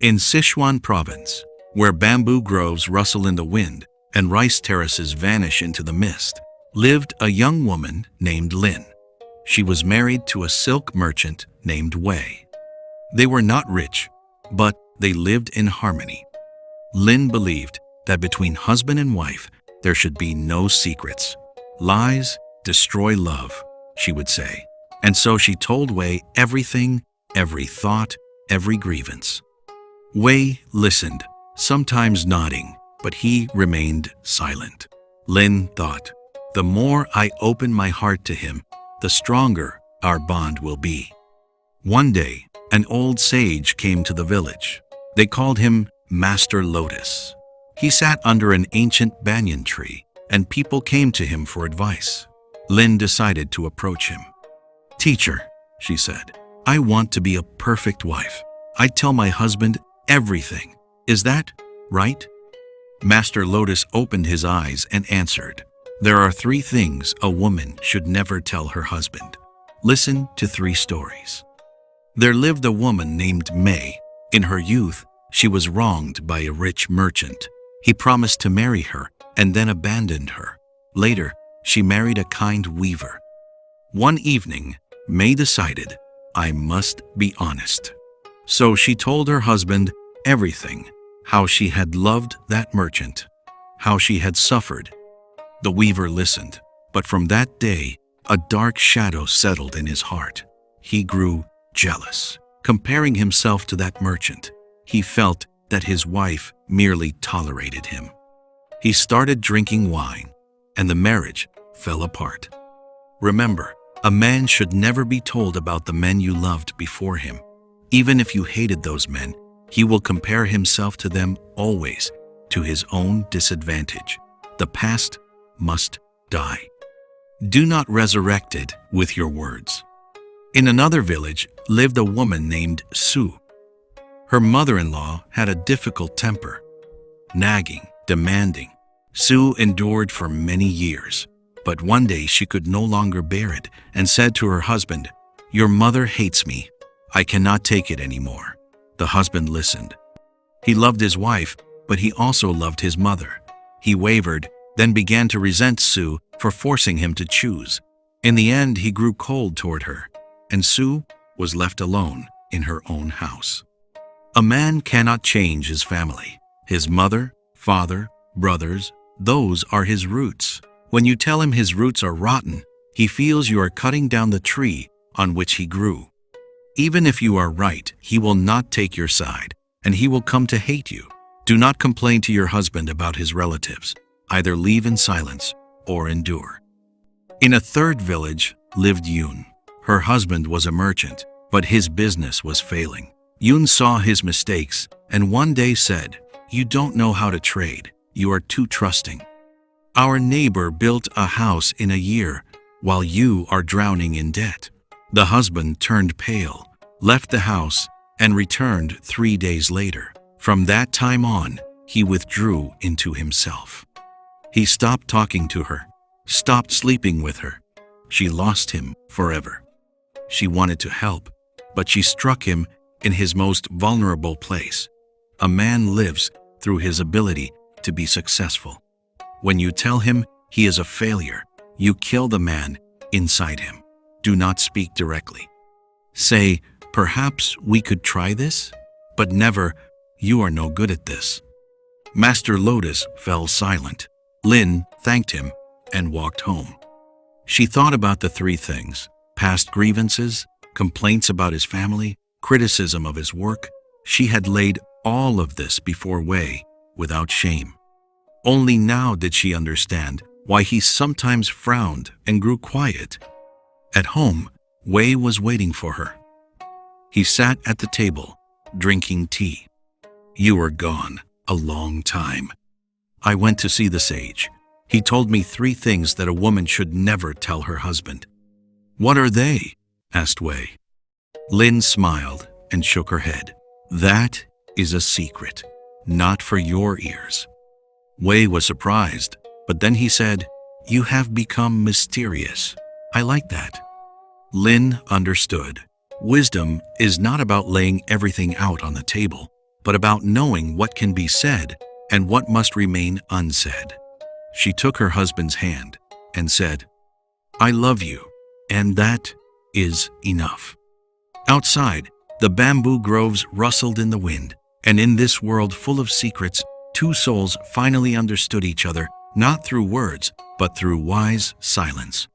In Sichuan province, where bamboo groves rustle in the wind and rice terraces vanish into the mist, lived a young woman named Lin. She was married to a silk merchant named Wei. They were not rich, but they lived in harmony. Lin believed that between husband and wife there should be no secrets. Lies destroy love, she would say. And so she told Wei everything, every thought, every grievance. Wei listened, sometimes nodding, but he remained silent. Lin thought, the more I open my heart to him, the stronger our bond will be. One day, an old sage came to the village. They called him Master Lotus. He sat under an ancient banyan tree, and people came to him for advice. Lin decided to approach him. "Teacher," she said, "I want to be a perfect wife. I tell my husband everything. Is that right?" Master Lotus opened his eyes and answered, "There are 3 things a woman should never tell her husband. Listen to 3 stories. There lived a woman named May. In her youth, she was wronged by a rich merchant. He promised to marry her and then abandoned her. Later, she married a kind weaver. One evening, May decided, I must be honest. So she told her husband everything, how she had loved that merchant, how she had suffered. The weaver listened, but from that day, a dark shadow settled in his heart. He grew jealous. Comparing himself to that merchant, he felt that his wife merely tolerated him. He started drinking wine, and the marriage fell apart. Remember, a man should never be told about the men you loved before him. Even if you hated those men, he will compare himself to them always, to his own disadvantage. The past must die. Do not resurrect it with your words. In another village lived a woman named Su. Her mother-in-law had a difficult temper, nagging, demanding. Su endured for many years, but one day she could no longer bear it and said to her husband, "Your mother hates me. I cannot take it anymore." The husband listened. He loved his wife, but he also loved his mother. He wavered, then began to resent Su for forcing him to choose. In the end, he grew cold toward her, and Su was left alone in her own house. A man cannot change his family. His mother, father, brothers, those are his roots. When you tell him his roots are rotten, he feels you are cutting down the tree on which he grew. Even if you are right, he will not take your side, and he will come to hate you. Do not complain to your husband about his relatives. Either leave in silence or endure. In a third village lived Yun. Her husband was a merchant, but his business was failing. Yun saw his mistakes and one day said, "You don't know how to trade. You are too trusting. Our neighbor built a house in a year while you are drowning in debt." The husband turned pale, left the house, and returned 3 days later. From that time on, he withdrew into himself. He stopped talking to her, stopped sleeping with her. She lost him forever. She wanted to help, but she struck him in his most vulnerable place. A man lives through his ability to be successful. When you tell him he is a failure, you kill the man inside him. Do not speak directly. Say, "Perhaps we could try this," but never, "You are no good at this." Master Lotus fell silent. Lin thanked him and walked home. She thought about the 3 things: past grievances, complaints about his family, criticism of his work. She had laid all of this before Wei without shame. Only now did she understand why he sometimes frowned and grew quiet. At home, Wei was waiting for her. He sat at the table, drinking tea. "You were gone a long time. I went to see the sage. He told me 3 things that a woman should never tell her husband." "What are they?" asked Wei. Lin smiled and shook her head. "That is a secret, not for your ears." Wei was surprised, but then he said, "You have become mysterious. I like that." Lin understood. Wisdom is not about laying everything out on the table, but about knowing what can be said and what must remain unsaid. She took her husband's hand and said, "I love you, and that is enough." Outside, the bamboo groves rustled in the wind, and in this world full of secrets, two souls finally understood each other, not through words, but through wise silence.